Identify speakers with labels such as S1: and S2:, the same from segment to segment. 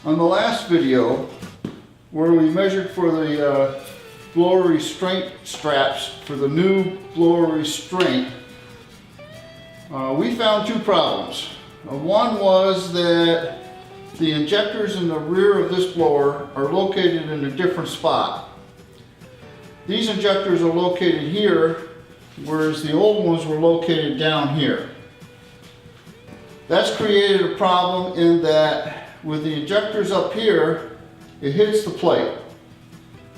S1: On the last video, where we measured for the blower restraint straps for the new blower restraint, we found two problems. One was that the injectors in the rear of this blower are located in a different spot. These injectors are located here, whereas the old ones were located down here. That's created a problem in that with the injectors up here, it hits the plate.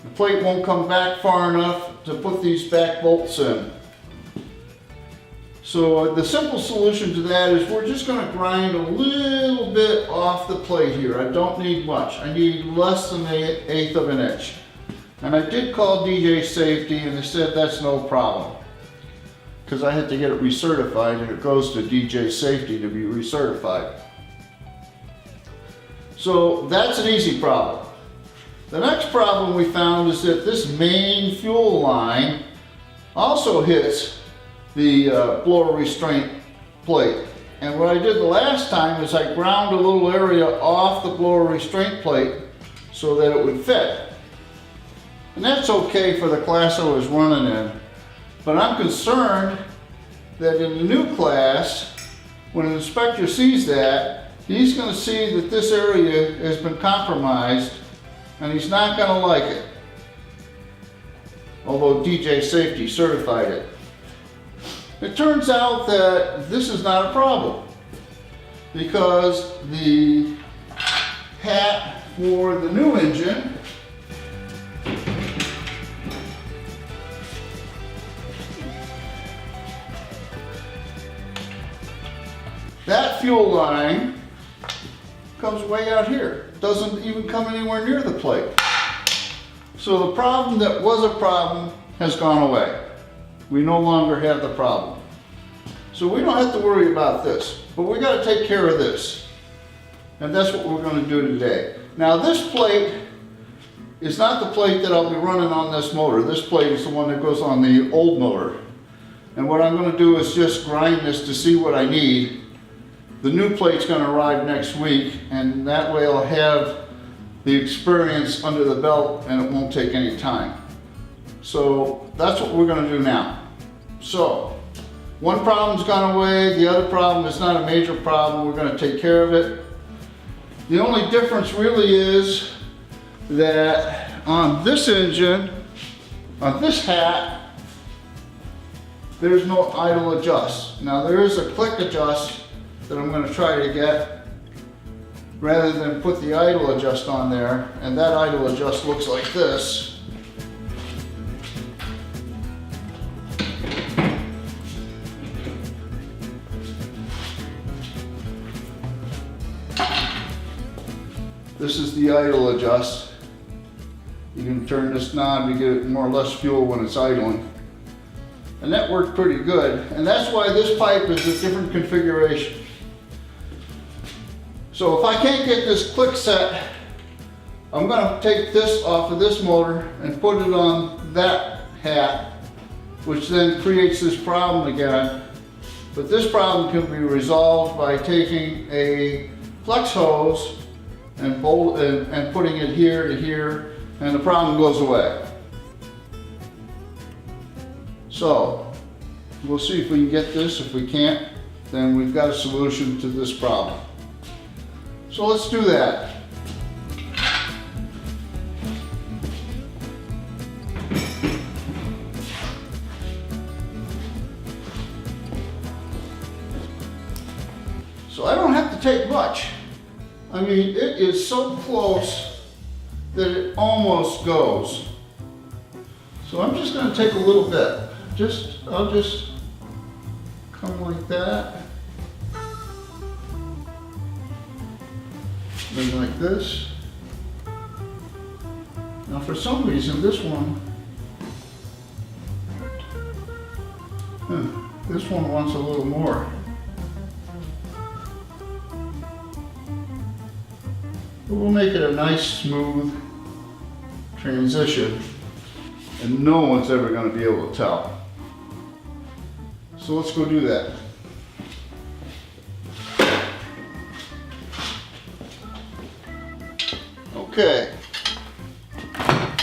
S1: The plate won't come back far enough to put these back bolts in. So the simple solution to that is we're just going to grind a little bit off the plate here. I don't need much. I need less than an eighth of an inch. And I did call DJ Safety and they said that's no problem, because I had to get it recertified and it goes to DJ Safety to be recertified. So that's an easy problem. The next problem we found is that this main fuel line also hits the blower restraint plate. And what I did the last time is I ground a little area off the blower restraint plate so that it would fit. And that's okay for the class I was running in. But I'm concerned that in the new class, when an inspector sees that, he's going to see that this area has been compromised and he's not going to like it. Although DJ Safety certified it. It turns out that this is not a problem, because the hat for the new engine that fuel line comes way out here. It doesn't even come anywhere near the plate. So the problem that was a problem has gone away. We no longer have the problem. So we don't have to worry about this, but we got to take care of this. And that's what we're going to do today. Now this plate is not the plate that I'll be running on this motor. This plate is the one that goes on the old motor. And what I'm going to do is just grind this to see what I need. The new plate's going to arrive next week, and that way I'll have the experience under the belt and it won't take any time. So that's what we're going to do now. So one problem's gone away, the other problem is not a major problem. We're going to take care of it. The only difference really is that on this engine, on this hat, there's no idle adjust. Now there is a click adjust that I'm going to try to get, rather than put the idle adjust on there, and that idle adjust looks like this. This is the idle adjust. You can turn this knob to get more or less fuel when it's idling. And that worked pretty good. And that's why this pipe is a different configuration. So if I can't get this click set, I'm going to take this off of this motor and put it on that hat, which then creates this problem again. But this problem can be resolved by taking a flex hose and putting it here to here, and the problem goes away. So we'll see if we can get this. If we can't, then we've got a solution to this problem. So let's do that. So I don't have to take much. I mean, it is so close that it almost goes. So I'm just going to take a little bit. I'll just come like that. Then like this. Now for some reason this one wants a little more. But we'll make it a nice smooth transition and no one's ever going to be able to tell. So let's go do that. Okay,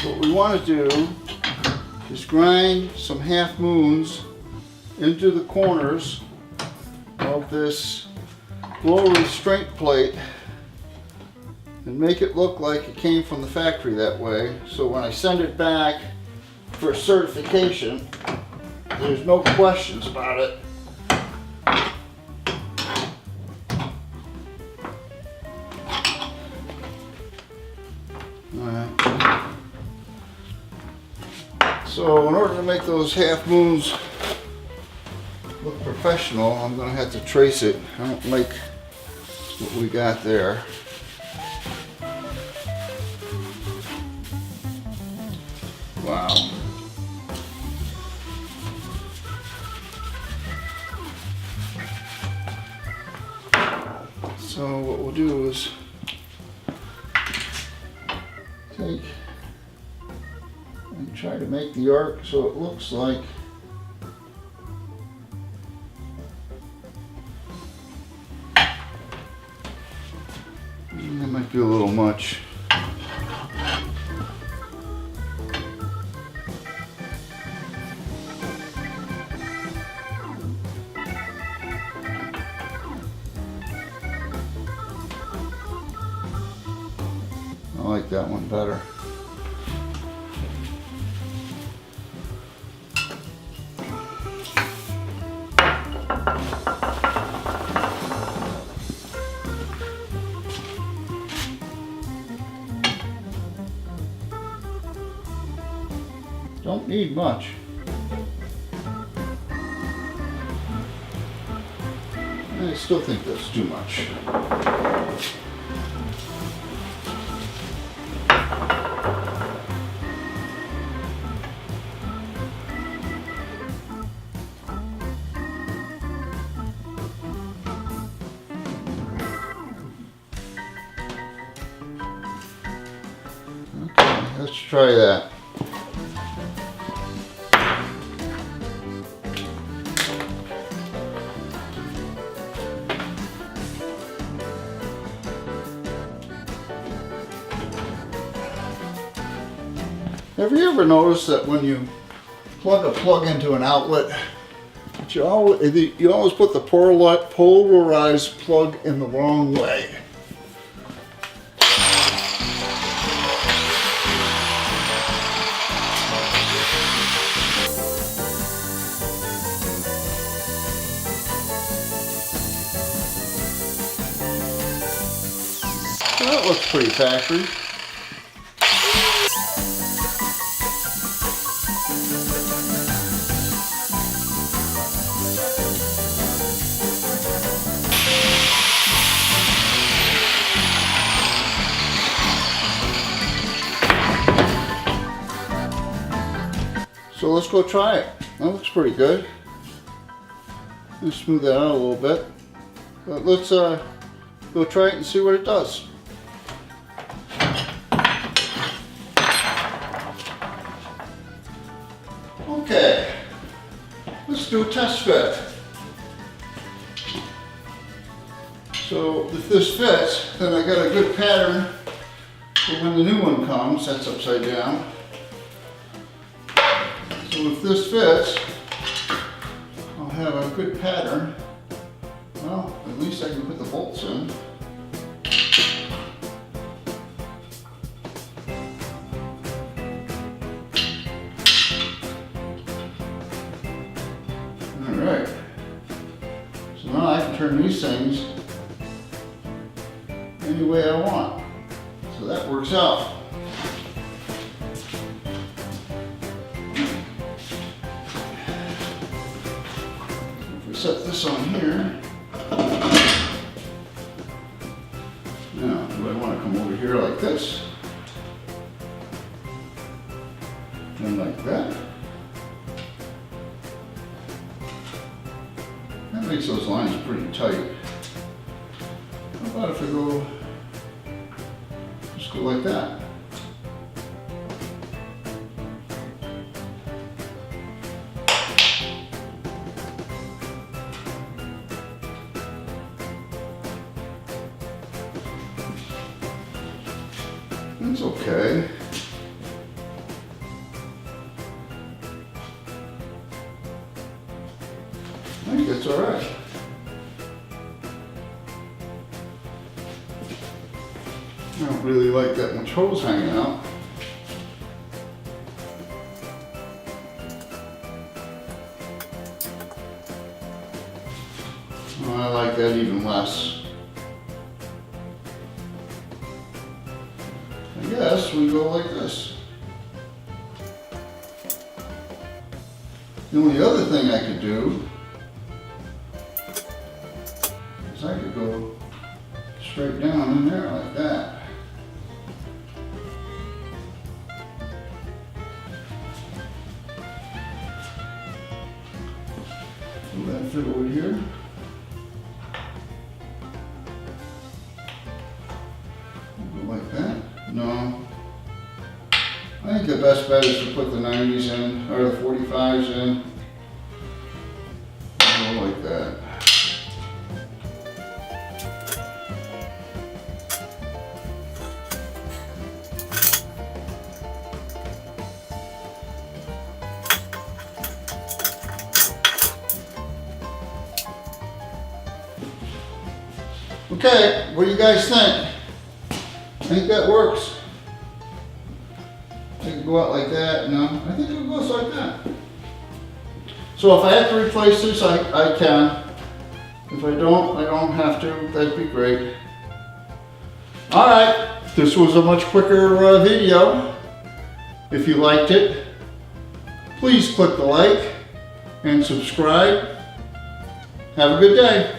S1: what we want to do is grind some half moons into the corners of this blow restraint plate and make it look like it came from the factory that way, so when I send it back for certification, there's no questions about it. Alright. So in order to make those half moons look professional, I'm going to have to trace it. I don't like what we got there. Wow. So what we'll do is take and try to make the arc so it looks like that might be a little much. I like that one better. Don't need much. I still think that's too much. Okay, let's try that. Have you ever noticed that when you plug a plug into an outlet, that you always put the polarized plug in the wrong way? Well, that looks pretty factory. So let's go try it. That looks pretty good. Let's smooth that out a little bit. But let's go try it and see what it does. Okay, let's do a test fit. So if this fits, then I got a good pattern for when the new one comes. That's upside down. So if this fits, I'll have a good pattern. Well, at least I can put the bolts in. Alright. So now I can turn these things any way I want. So that works out. Set this on here. Now, do I want to come over here like this? And like that. That makes those lines pretty tight. How about if I go, just go like that? It's okay. I think it's all right. I don't really like that much hose hanging out. Oh, I like that even less. I guess we go like this. The only other thing I could do is I could go straight down in there like that. Will that fit over here? We'll go like that? No. I think the best bet is to put the 90s in, or the 45s in. Go like that. Okay, what do you guys think? I think that works. I can go out like that. No, I think it goes like that. So if I have to replace this, I can. If I don't have to. That'd be great. All right, this was a much quicker video. If you liked it, please click the like and subscribe. Have a good day.